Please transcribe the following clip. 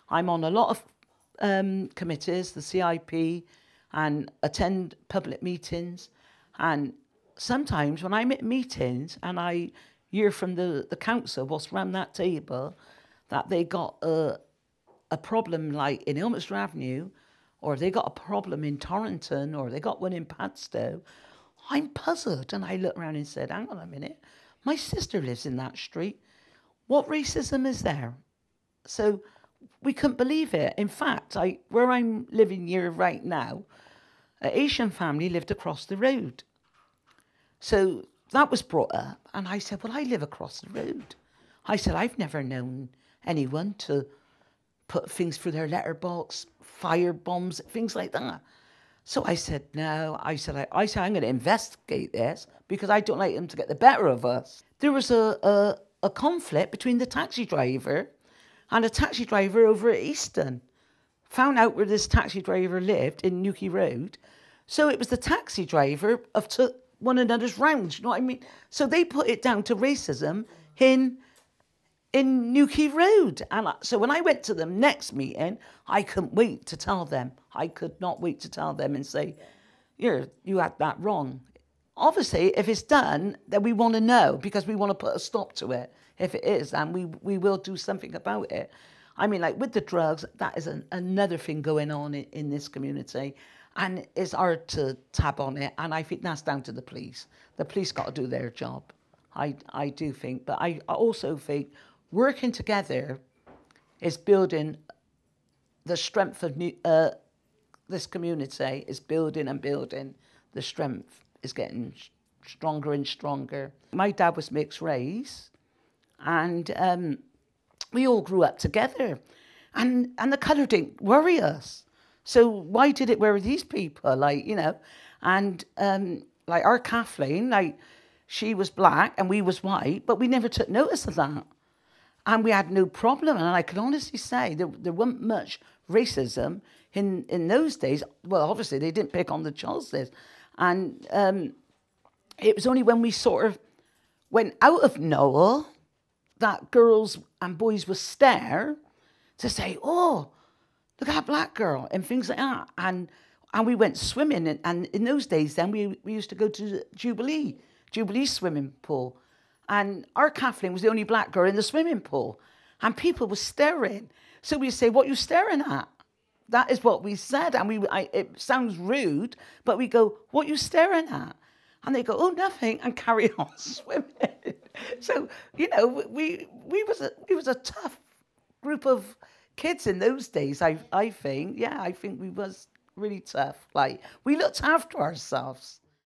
I'm on a lot of committees, the CIP, and attend public meetings. And sometimes when I'm at meetings and I hear from the council, what's around that table, that they got a problem like in Ilminster Avenue, or they got a problem in Torrington, or they got one in Padstow, I'm puzzled. And I looked around and said, hang on a minute, my sister lives in that street. What racism is there? So we couldn't believe it. In fact, where I'm living here right now, an Asian family lived across the road. So that was brought up. And I said, well, I live across the road. I said, I've never known anyone to put things through their letterbox, fire bombs, things like that. So I said, no. I said, I'm going to investigate this because I don't like them to get the better of us. There was a conflict between the taxi driver and a taxi driver over at Easton. Found out where this taxi driver lived in Newquay Road. So it was the taxi driver of took one another's rounds, you know what I mean? So they put it down to racism in Newquay Road. And so when I went to the next meeting, I couldn't wait to tell them. I could not wait to tell them and say, you had that wrong. Obviously, if it's done, then we want to know because we want to put a stop to it. If it is, and we will do something about it. I mean, like with the drugs, that is another thing going on in this community. And it's hard to tab on it. And I think that's down to the police. The police got to do their job. I do think. But I also think working together is building the strength of this community, is building and building. The strength is getting stronger and stronger. My dad was mixed race. And we all grew up together. And the colour didn't worry us. So why did it worry these people? Like, you know, and like our Kathleen, like she was black and we was white, but we never took notice of that. And we had no problem. And I can honestly say there wasn't much racism in those days. Well, obviously they didn't pick on the Charleses. And it was only when we sort of went out of Knowle that girls and boys would stare to say, oh, look at that black girl, and things like that. And we went swimming. And in those days, then, we used to go to the Jubilee swimming pool. And our Kathleen was the only black girl in the swimming pool. And people were staring. So we say, what are you staring at? That is what we said. And it sounds rude, but we go, what are you staring at? And they go, oh, nothing, and carry on swimming. So, you know, we was a tough group of kids in those days, I think. Yeah, I think we was really tough. Like, we looked after ourselves.